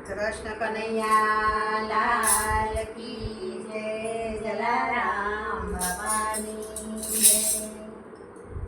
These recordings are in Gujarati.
કૃષ્ણ કનૈયા લાલ કી જય, જલારામ બાપાની જય.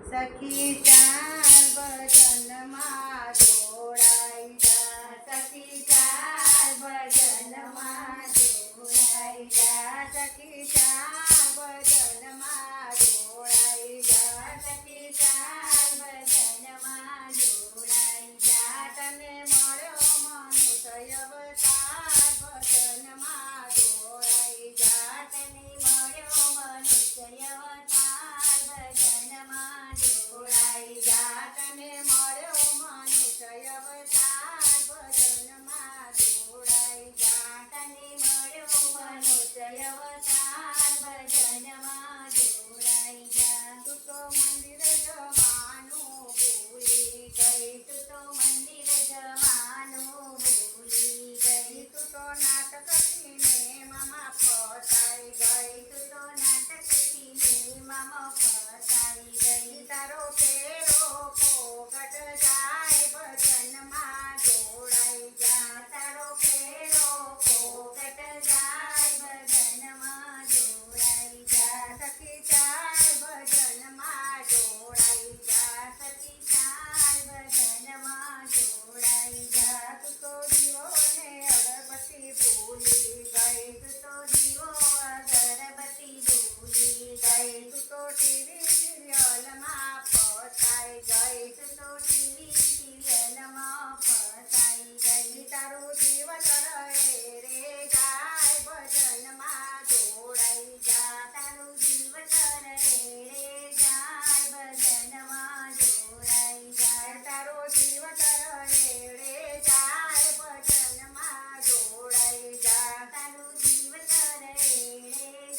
સખી ચાર ભજનમાં જોડાઈ જા, સખી ચાર ભજનમાં જોડાઈ જા, સખી ચાર ભજનમાં જોડાઈ જા, સખી ચાર ભજનમાં જોડાઈ જા. તને મળ્યો મનુષ્ય અવતાર, ભજનમાં જોડાઈ જા. તને મળ્યો મનુષ્ય અવતાર, ભજનમાં જોડાઈ જા. તને મળ્યો મનુષ્ય અવતાર, ભજનમાં જોડાઈ જા. તને મળ્યો મનુષ્ય અવતાર, ભજનમાં જોડાઈ જા. તું તો મંદિર જવાનું ભૂલી ગઈ, તું તો મંદિર જવાનું ભૂલી ગઈ. તું તો નાટક સિનેમામાં ફસાઈ ગઈ, તું તો નાટક સિનેમામાં ફસાઈ ગઈ. તારો ફેરો ફોગટ જાય, ભજનમાં જોડાઈ જા. તારો ફેરો ફોગટ જાય, ભજનમાં જોડાઈ જા. સખી ચાર ભજનમાં જોડાઈ જા, સખી ચાર ભજનમાં જોડાઈ જા. તું તો દીવો ને અગરબત્તી ભૂલી ગઈ, તું તો દીવો અગરબત્તી ભૂલી ગઈ. તું તો ટીવી સિરિયલમાં ફસાઈ ગઈ, તું તો ટીવી સિરિયલમાં ફસાઈ ગઈ. તારું જીવન રહે રે જાય, ભજનમાં જોડાઈ જા. તારું જીવન રહે રે જાય, ભજનમાં જોડાઈ જા. તારો જીવન રહે રે જાય, ભજનમાં જોડાઈ જા. તારું જીવન રહે રે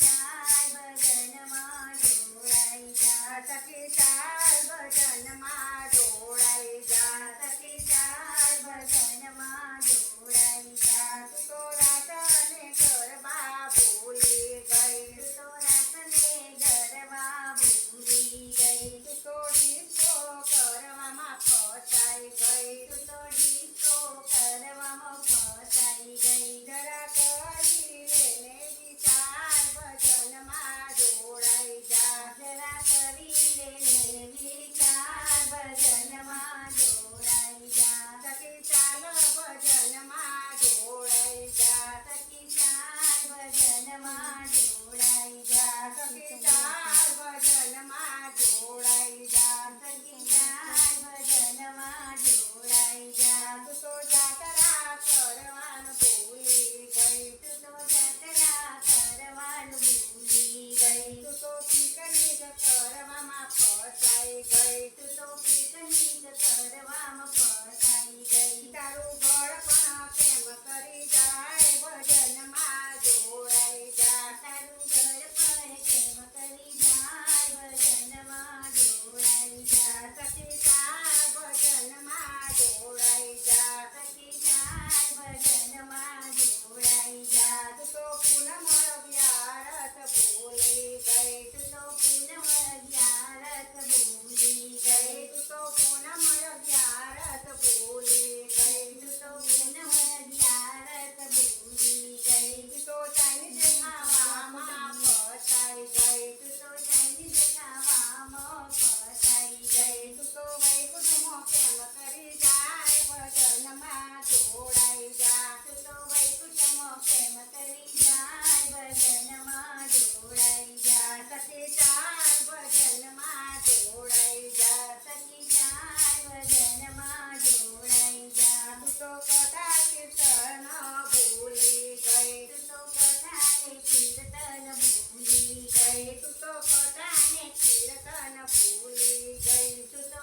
જાય, ભજનમાં જોડાઈ જા. સખી ચાર ભજનમાં જોડાઈ જા, સખી ચાર ભજનમાં જોડાઈ જા. તું તો રાત અને ગરબા ભૂલી ગઈ, તું તો રાત ને ગરબા ભૂલી ગઈ. તું તો ડિસ્કો કરવામાં ફસાઈ ગઈ, તું તો ડિસ્કો કરવામાં ફસાઈ ગઈ. જરા કરી લેને વિચાર, ભજનમાં જોડાઈ જા. જરા કરી લેને વિચાર, ભજનમાં જોડાઈ જા. સખી ચાલ ભજનમાં જોડાઈ જા, સખી ચાર ભજનમાં જોડાઈ જા. સખી ચાર ભજનમાં જોડાઈ જા, સખી ચાર ભજનમાં જોડાઈ જા. તું તો જાત્રા કરવાનું ભૂલી ગઈ, તું તો જાત્રા કરવાનું ભૂલી ગઈ. તું તો પિકનિક કરવામાં ફસાઈ ગઈ, તું તો પિકનિક કરવામાં ફસાઈ ગઈ. તારું ગળપણ કેમ કરી જાય, ભજનમાં જોડાઈ જા. તારું ગળપણ કેમ કરી જાય, ભજનમાં જોડાઈ જા. સખી ચાર ભજનમાં જોડાઈ જા, સખી ચાર ભજનમાં જોડાઈ જા. તું તો પૂનમ અગિયારસ ભૂલી ગઈ, તું તો પૂનમ અગિયારસ ભૂલી ગઈ. તું તો પૂનમ અગિયારસ ભૂલી ગઈ, તું તો પૂનમ અગિયારસ ભૂલી ગઈ. તું તો ચાઇનીઝ ખાવામાં ફસાઈ ગઈ, તું તો ચાઇનીઝ ખાવામાં ફસાઈ ગઈ. તું તો વૈકુંઠમાં કેમ કરી જાય, ભજનમાં જોડાઈ જા. તું તો વૈકુંઠમાં કેમ કરી જાય, ભજનમાં જોડાઈ જા. સખી ચાર ભજનમાં જોડાઈ જા, સખી ચાર ભજનમાં જોડાઈ જા. તું તો કથા કીર્તન ભૂલી ગઈ, તું તો કથા ને કીર્તન ભૂલી ગઈ. તું તો કથા ને કીર્તન ભૂલી ગઈ, તું તો